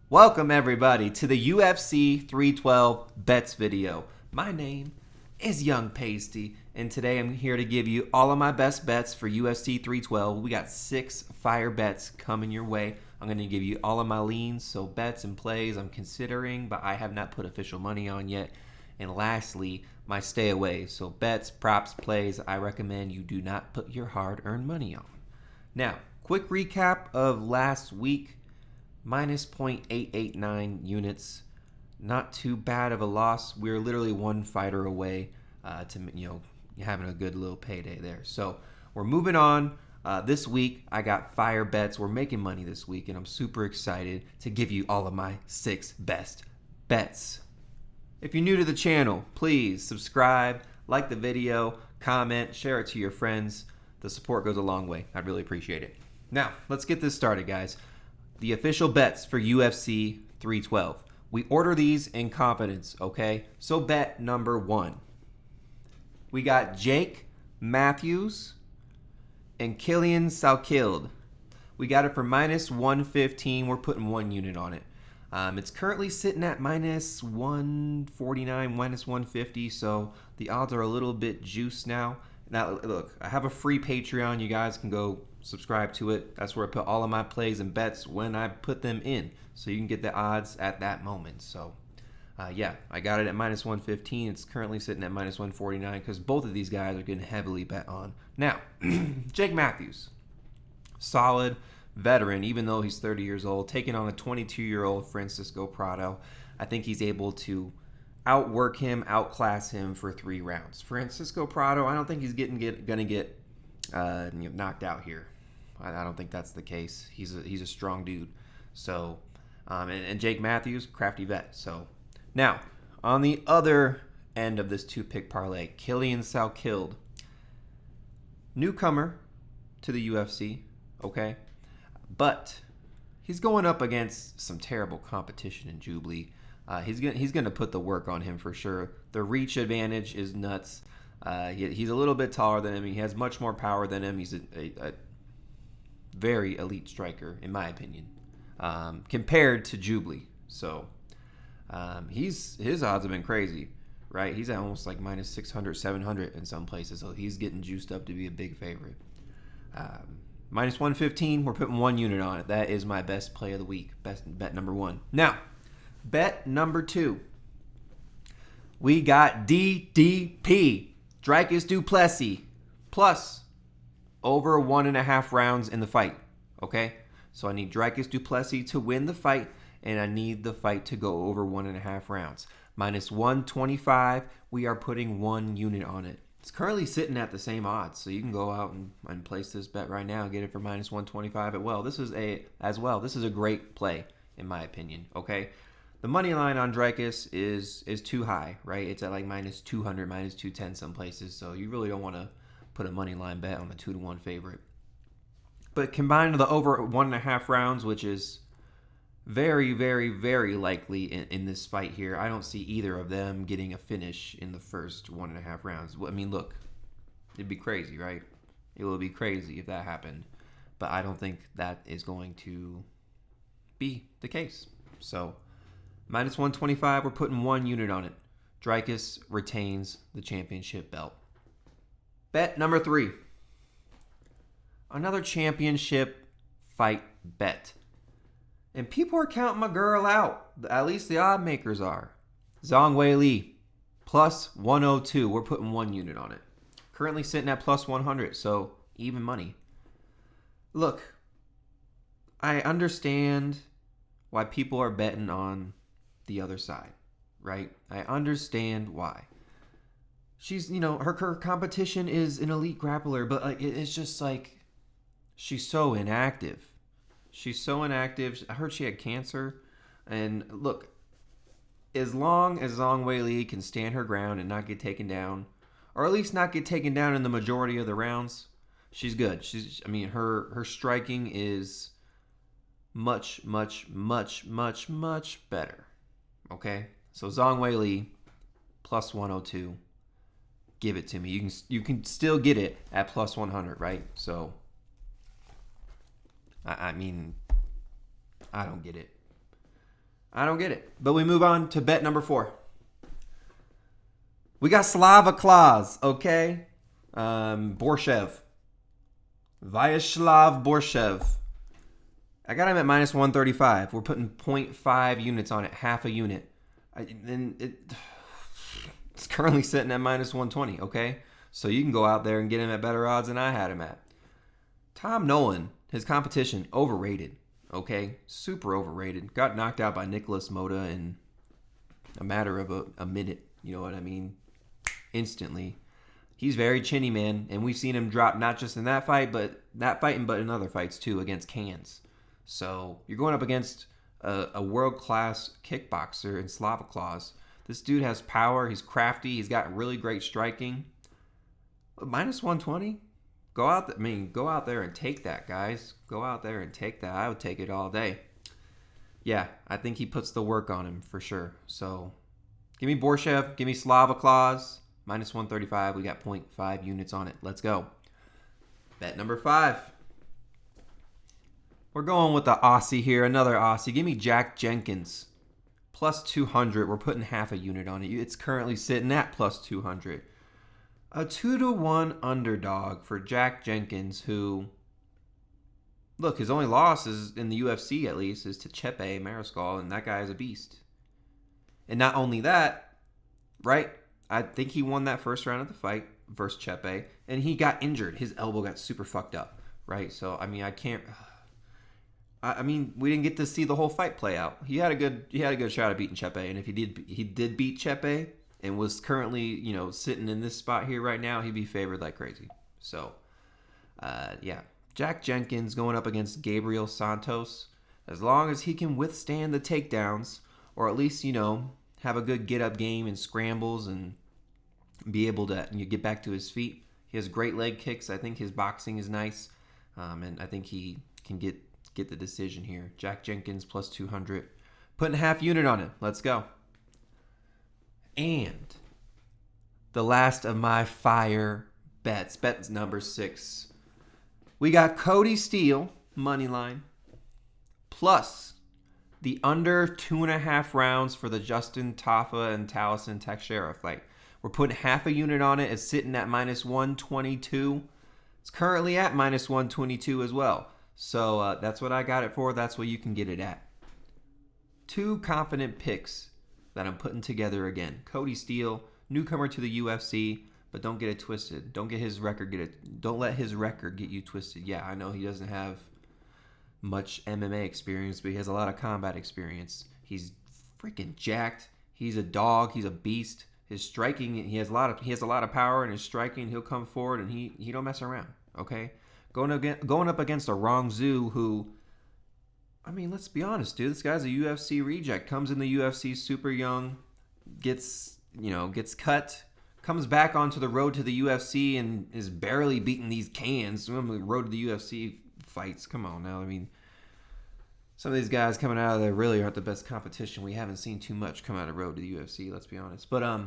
Welcome everybody to the UFC 312 bets video. My name is Young Pasty, and today I'm here to give you all of my best bets for UFC 312. We got 6 fire bets coming your way. I'm going to give you all of my leans, so bets and plays I'm considering, but I have not put official money on yet. And lastly, my stay away. So bets, props, plays, I recommend you do not put your hard-earned money on. Now, quick recap of last week. Minus 0.889 units. Not too bad of a loss. We're literally one fighter away to having a good little payday there. So we're moving on. This week I got fire bets. We're making money this week, and I'm super excited to give you all of my 6 best bets. If you're new to the channel, please subscribe, like the video, comment, share it to your friends. The support goes a long way. I'd really appreciate it. Now, let's get this started, guys. The official bets for UFC 312. We order these in confidence, okay? So bet number 1. We got Jake Matthews and Killian Salkild. We got it for minus 115. We're putting 1 unit on it. It's currently sitting at minus 149, minus 150, so the odds are a little bit juiced now. Now, look, I have a free Patreon. You guys can go subscribe to it. That's where I put all of my plays and bets when I put them in, so you can get the odds at that moment. So, yeah, I got it at minus 115. It's currently sitting at minus 149 because both of these guys are getting heavily bet on. Now, Jake Matthews, solid veteran, even though he's 30 years old, taking on a 22-year-old Francisco Prado. I think he's able to outwork him, outclass him for 3 rounds. Francisco Prado, I don't think he's gonna get knocked out here. I don't think that's the case. He's a strong dude. So, and Jake Matthews, crafty vet. So, now on the other end of this 2-pick parlay, Killian Salkild, newcomer to the UFC, okay, but he's going up against some terrible competition in Jubilee. He's gonna put the work on him for sure. The reach advantage is nuts. He's a little bit taller than him. He has much more power than him. He's a very elite striker, in my opinion, compared to Jubilee. So his odds have been crazy, right? He's at almost like minus 600, 700 in some places. So he's getting juiced up to be a big favorite. Minus 115, we're putting 1 unit on it. That is my best play of the week. Best bet number 1. Now, bet number 2. We got DDP, Dricus du Plessis, plus over 1.5 rounds in the fight. Okay? So I need Dricus du Plessis to win the fight, and I need the fight to go over 1.5 rounds. Minus 125, we are putting 1 unit on it. It's currently sitting at the same odds, so you can go out and place this bet right now and get it for minus 125 as well. This is a great play, in my opinion. Okay? The money line on Dricus is too high, right? It's at like minus 200, minus 210 some places, so you really don't want to put a money line bet on a 2-1 favorite. But combined with the over 1.5 rounds, which is very, very, very likely in this fight here, I don't see either of them getting a finish in the first 1.5 rounds. I mean, look, it'd be crazy, right? It would be crazy if that happened, but I don't think that is going to be the case. So, minus 125, we're putting 1 unit on it. Dricus retains the championship belt. Bet number 3. Another championship fight bet. And people are counting my girl out. At least the odd makers are. Zhang Weili, plus 102. We're putting 1 unit on it. Currently sitting at plus 100, so even money. Look, I understand why people are betting on the other side, right? I understand why. She's, her competition is an elite grappler, but like it's just like she's so inactive. She's so inactive. I heard she had cancer. And look, as long as Zhang Weili can stand her ground and not get taken down, or at least not get taken down in the majority of the rounds, she's good. Her striking is much, much, much, much, much better. Okay? So Zhang Weili, plus 102. Give it to me. You can still get it at plus 100, right? So I mean, I don't get it. I don't get it. But we move on to bet number 4. We got Slava Claus, okay? Borshchev. Viacheslav Borshchev. I got him at minus 135. We're putting 0.5 units on it, half a unit. It's currently sitting at minus 120, okay? So you can go out there and get him at better odds than I had him at. Tom Nolan, his competition, overrated, okay? Super overrated. Got knocked out by Nicholas Mota in a matter of a minute. You know what I mean? Instantly. He's very chinny, man, and we've seen him drop not just in that fight, but in other fights too against cans. So you're going up against a world-class kickboxer in Slava Claus. This dude has power. He's crafty. He's got really great striking. But minus 120? Go out there and take that, guys. Go out there and take that. I would take it all day. Yeah, I think he puts the work on him for sure. So give me Borshchev. Give me Slava Claus. Minus 135. We got 0.5 units on it. Let's go. Bet number 5. We're going with the Aussie here. Another Aussie. Give me Jack Jenkins. Plus 200. We're putting half a unit on it. It's currently sitting at plus 200. A 2-1 underdog for Jack Jenkins, who, look, his only loss is in the UFC, at least, is to Chepe Mariscal, and that guy is a beast. And not only that, right? I think he won that first round of the fight versus Chepe, and he got injured. His elbow got super fucked up, right? So, I mean, we didn't get to see the whole fight play out. He had a good shot at beating Chepe, and if he did beat Chepe and was currently, sitting in this spot here right now, he'd be favored like crazy. So, yeah, Jack Jenkins going up against Gabriel Santos. As long as he can withstand the takedowns, or at least, have a good get-up game and scrambles and be able to get back to his feet. He has great leg kicks. I think his boxing is nice, and I think he can get the decision here. Jack Jenkins plus 200. Putting a half unit on it. Let's go. And the last of my fire bets. Bet number 6. We got Cody Steele, money line, plus the under 2.5 rounds for the Justin Tafa and Talisson Teixeira fight. We're putting half a unit on it. It's sitting at minus 122. It's currently at minus 122 as well. So that's what I got it for. That's what you can get it at. 2 confident picks that I'm putting together again. Cody Steele, newcomer to the UFC, but don't get it twisted. Don't let his record get you twisted. Yeah, I know he doesn't have much MMA experience, but he has a lot of combat experience. He's freaking jacked. He's a dog. He's a beast. His striking, he has a lot of power in his striking. He'll come forward and he don't mess around. Okay, going up against a Wang Zhu who, I mean, let's be honest, dude. This guy's a UFC reject. Comes in the UFC super young, gets cut, comes back onto the road to the UFC and is barely beating these cans. When we road to the UFC fights, come on now. I mean, some of these guys coming out of there really aren't the best competition. We haven't seen too much come out of road to the UFC. Let's be honest. But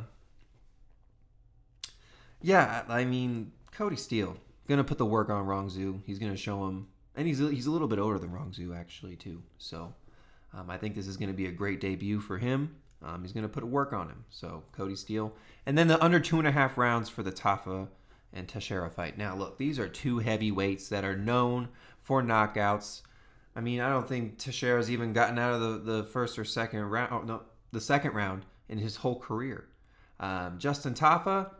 yeah, I mean, Cody Steele gonna put the work on Wang Zhu. He's gonna show him. And he's a little bit older than Wang Zhu, actually, too. So I think this is going to be a great debut for him. He's going to put a work on him. So Cody Steele. And then the under 2.5 rounds for the Tafa and Teixeira fight. Now, look, these are 2 heavyweights that are known for knockouts. I mean, I don't think Teixeira's even gotten out of the first or second round. Oh, no, the second round in his whole career. Justin Tafa,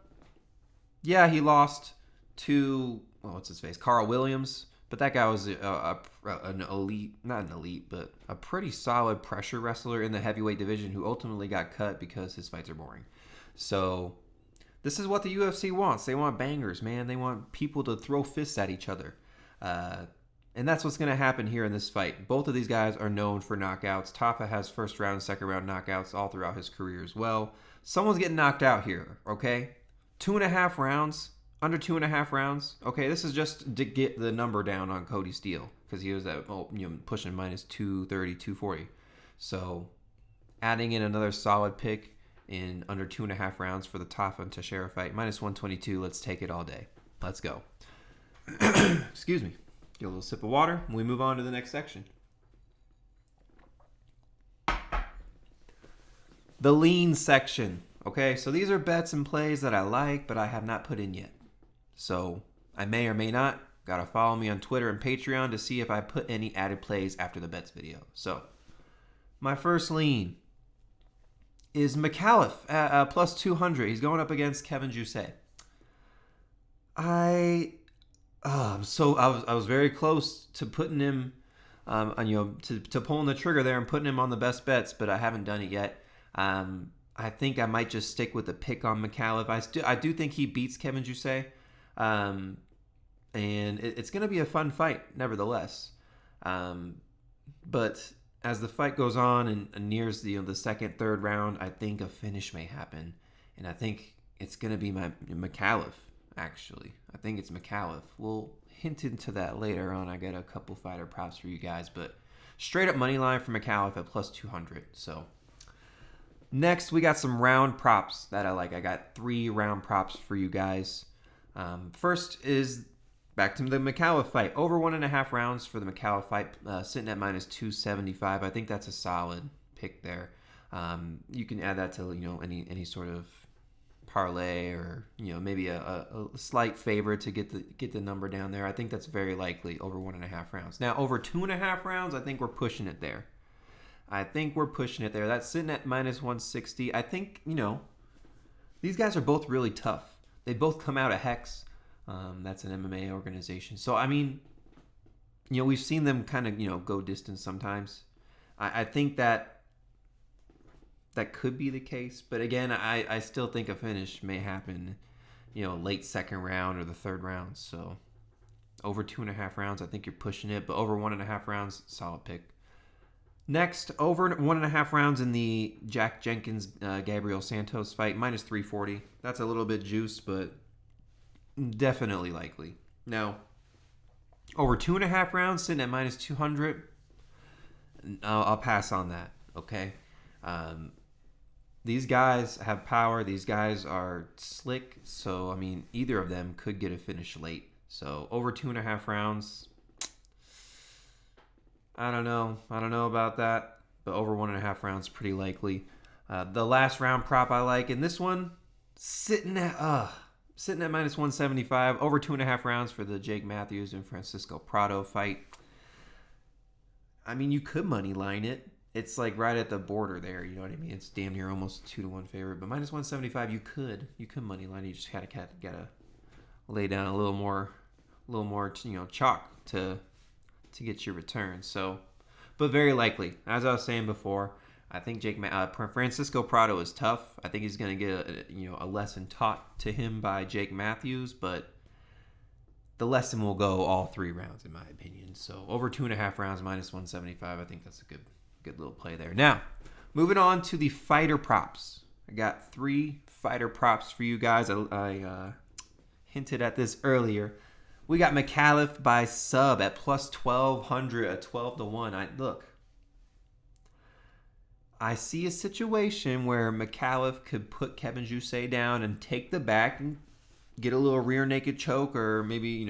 yeah, he lost to, what's his face? Carl Williams. But that guy was an elite, not an elite, but a pretty solid pressure wrestler in the heavyweight division who ultimately got cut because his fights are boring. So this is what the UFC wants. They want bangers, man. They want people to throw fists at each other. And that's what's going to happen here in this fight. Both of these guys are known for knockouts. Tafa has first round and second round knockouts all throughout his career as well. Someone's getting knocked out here, okay? 2.5 rounds. Under 2.5 rounds. Okay, this is just to get the number down on Cody Steele because he was at pushing minus 230, 240. So adding in another solid pick in under 2.5 rounds for the Tafa and Teixeira fight, minus 122. Let's take it all day. Let's go. Excuse me. Get a little sip of water and we move on to the next section. The lean section. Okay, so these are bets and plays that I like, but I have not put in yet. So I may or may not. Gotta follow me on Twitter and Patreon to see if I put any added plays after the bets video. So my first lean is McAuliffe at plus 200. He's going up against Kevin Jousset. I was very close to putting him, to pulling the trigger there and putting him on the best bets, but I haven't done it yet. I think I might just stick with the pick on McAuliffe. I do think he beats Kevin Jousset, and it's going to be a fun fight, nevertheless. But as the fight goes on and nears the second, third round, I think a finish may happen, and I think it's going to be McAuliffe. Actually, I think it's McAuliffe. We'll hint into that later on. I got a couple fighter props for you guys, but straight up money line for McAuliffe at plus 200. So next, we got some round props that I like. I got 3 round props for you guys. First is back to the McAuliffe fight. Over 1.5 rounds for the McAuliffe fight, sitting at minus 275. I think that's a solid pick there. You can add that to any sort of parlay or maybe a slight favor to get the number down there. I think that's very likely over 1.5 rounds. Now over 2.5 rounds, I think we're pushing it there. That's sitting at minus 160. I think these guys are both really tough. They both come out of Hex. That's an MMA organization. So I mean, we've seen them kind of go distance sometimes. I think that could be the case, but again, I still think a finish may happen, late second round or the third round. So over 2.5 rounds, I think you're pushing it, but over 1.5 rounds, solid pick. Next, over 1.5 rounds in the Jenkins Gabriel Santos fight, minus 340. That's a little bit juiced, but definitely likely. Now, over 2.5 rounds, sitting at minus 200. I'll pass on that. Okay. These guys have power. These guys are slick. So, I mean, either of them could get a finish late. So, over 2.5 rounds, I don't know about that. But over 1.5 rounds, pretty likely. The last round prop I like, and this one, sitting at minus 175. Over 2.5 rounds for the Jake Matthews and Francisco Prado fight. I mean, you could money line it. It's like right at the border there, you know what I mean? It's damn near almost 2-1 favorite, but minus 175, you could money line. You just gotta lay down a little more, chalk to get your return. So, but very likely, as I was saying before, I think Francisco Prado is tough. I think he's gonna get a lesson taught to him by Jake Matthews, but the lesson will go all 3 rounds in my opinion. So over 2.5 rounds, minus 175. I think that's a good little play there. Now, moving on to the fighter props. I got 3 fighter props for you guys. I hinted at this earlier. We got McAuliffe by sub at plus 1,200 at 12-1. I see a situation where McAuliffe could put Kevin Jousset down and take the back and get a little rear naked choke, or maybe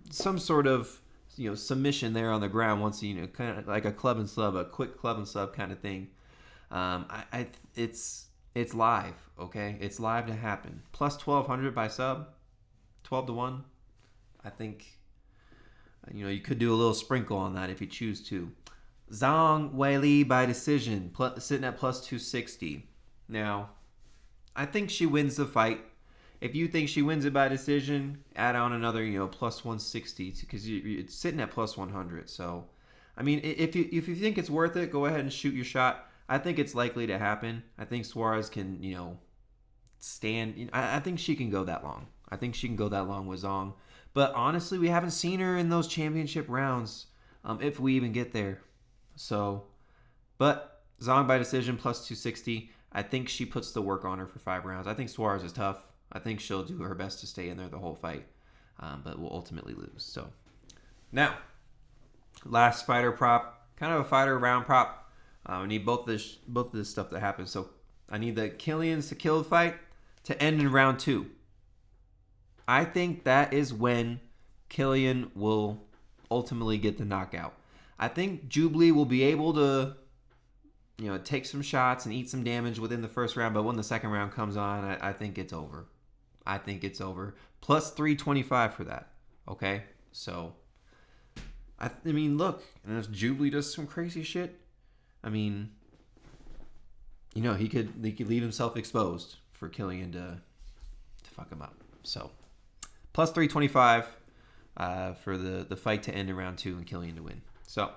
some sort of submission there on the ground once kind of like a club and sub, a quick club and sub kind of thing. It's live, okay? It's live to happen. Plus 1,200 by sub, 12-1. I think you could do a little sprinkle on that if you choose to. Zhang Weili by decision, sitting at plus 260. Now, I think she wins the fight. If you think she wins it by decision, add on another, plus 160 because it's sitting at plus 100. So, I mean, if you think it's worth it, go ahead and shoot your shot. I think it's likely to happen. I think Suarez can, stand. I think she can go that long. I think she can go that long with Zhang. But honestly, we haven't seen her in those championship rounds, if we even get there. So, but Zhang by decision plus 260. I think she puts the work on her for 5 rounds. I think Suarez is tough. I think she'll do her best to stay in there the whole fight, but will ultimately lose. So, now, last fighter prop, kind of a fighter round prop. I need both of this stuff to happen. So, I need the Killian's to kill fight to end in round 2. I think that is when Killian will ultimately get the knockout. I think Jubilee will be able to take some shots and eat some damage within the first round. But when the second round comes on, I think it's over. I think it's over. Plus 325 for that. Okay? So, I mean, look. And if Jubilee does some crazy shit, I mean, he could leave himself exposed for Killian to fuck him up. So, plus 325 for the fight to end in round 2 and Killian to win. So,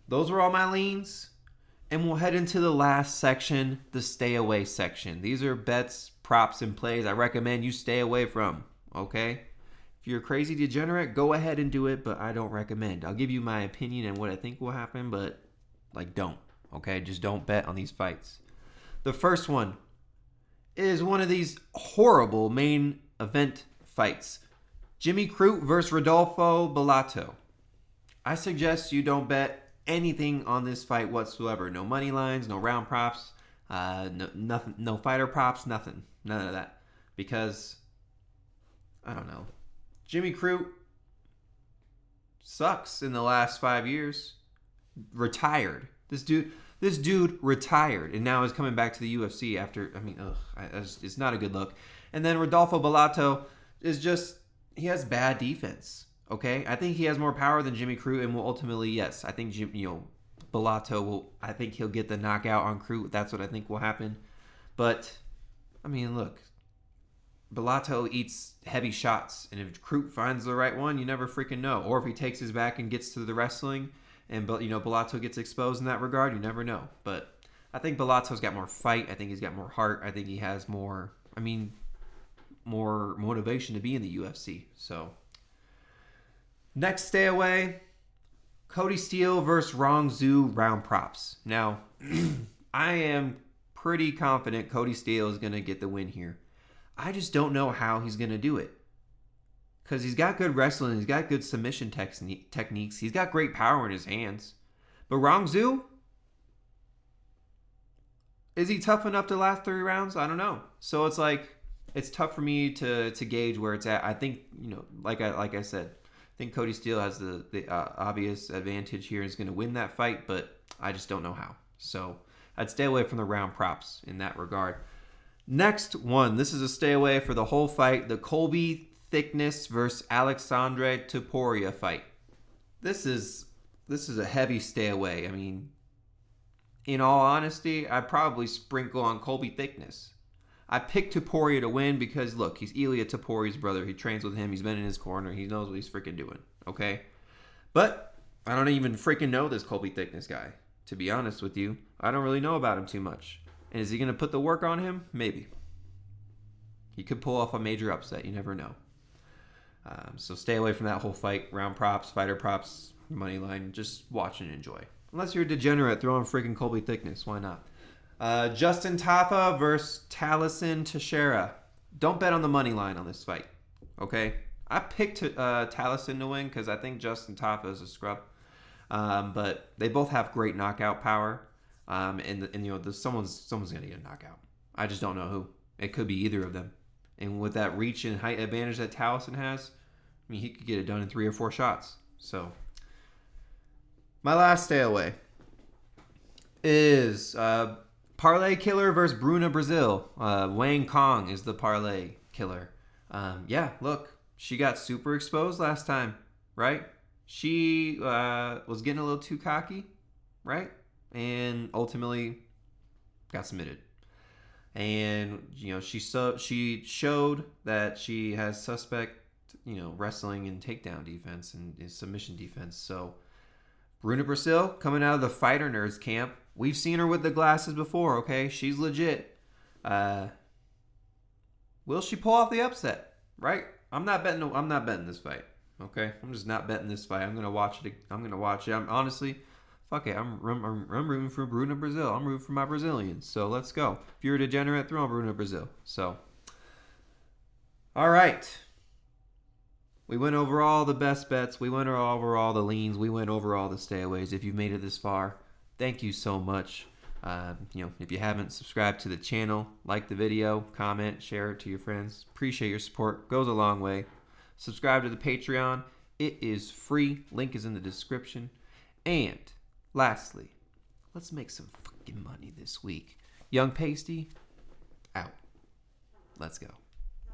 those were all my leans. And we'll head into the last section, the stay away section. These are bets, props, and plays I recommend you stay away from, okay? If you're a crazy degenerate, go ahead and do it, but I don't recommend. I'll give you my opinion and what I think will happen, but, don't, okay? Just don't bet on these fights. The first one is one of these horrible main event fights. Jimmy Crute versus Rodolfo Bellato. I suggest you don't bet anything on this fight whatsoever. No money lines, no round props, nothing, no fighter props, nothing. None of that. Because, I don't know. Jimmy Crute sucks in the last 5 years. Retired. This dude retired and now is coming back to the UFC after, it's not a good look. And then Rodolfo Bellato is just, he has bad defense. Okay, I think he has more power than Jimmy Crute, and will ultimately, yes, I think Bellato will. I think he'll get the knockout on Crute. That's what I think will happen. But I mean, look, Bellato eats heavy shots, and if Crute finds the right one, you never freaking know. Or if he takes his back and gets to the wrestling, and Bellato gets exposed in that regard, you never know. But I think Bellato's got more fight. I think he's got more heart. I think he has more. More motivation to be in the UFC. So. Next stay away, Cody Steele versus Rong Zhu round props. Now, I am pretty confident Cody Steele is going to get the win here. I just don't know how he's going to do it. Because he's got good wrestling, he's got good submission techniques, he's got great power in his hands. But Rong Zhu, is he tough enough to last 3 rounds? I don't know. So it's tough for me to gauge where it's at. I think, like I said, I think Cody Steele has the obvious advantage here and is going to win that fight, but I just don't know how. So I'd stay away from the round props in that regard. Next one, this is a stay away for the whole fight, the Colby Thicknesse versus Aleksandre Topuria fight. This is a heavy stay away. I mean, in all honesty, I'd probably sprinkle on Colby Thicknesse. I picked Topuria to win because, look, he's Ilia Topuria's brother. He trains with him. He's been in his corner. He knows what he's freaking doing, okay? But I don't even freaking know this Colby Thicknesse guy, to be honest with you. I don't really know about him too much. And is he going to put the work on him? Maybe. He could pull off a major upset. You never know. So stay away from that whole fight. Round props, fighter props, money line. Just watch and enjoy. Unless you're a degenerate, throw on freaking Colby Thicknesse. Why not? Justin Tafa versus Talisson Teixeira. Don't bet on the money line on this fight. Okay? I picked Talisson to win because I think Justin Tafa is a scrub. But they both have great knockout power. Someone's going to get a knockout. I just don't know who. It could be either of them. And with that reach and height advantage that Talisson has, he could get it done in 3 or 4 shots. So, my last stay away is Parlay Killer versus Bruna, Brazil. Wang Cong is the Parlay Killer. Look, she got super exposed last time, right? She was getting a little too cocky, right? And ultimately got submitted. And, she showed that she has suspect, wrestling and takedown defense and submission defense. So, Bruna Brazil coming out of the Fighter Nerds camp. We've seen her with the glasses before, okay? She's legit. Will she pull off the upset? Right? I'm not betting this fight. Okay? I'm just not betting this fight. I'm gonna watch it. I'm honestly, fuck it. I'm rooting for Bruna Brazil. I'm rooting for my Brazilians. So let's go. If you're a degenerate, throw on Bruna Brazil. So, all right. We went over all the best bets. We went over all the leans. We went over all the stayaways. If you've made it this far, thank you so much. If you haven't subscribed to the channel, like the video, comment, share it to your friends. Appreciate your support. Goes a long way. Subscribe to the Patreon. It is free. Link is in the description. And lastly, Let's make some fucking money this week. Young Pasty, out. Let's go.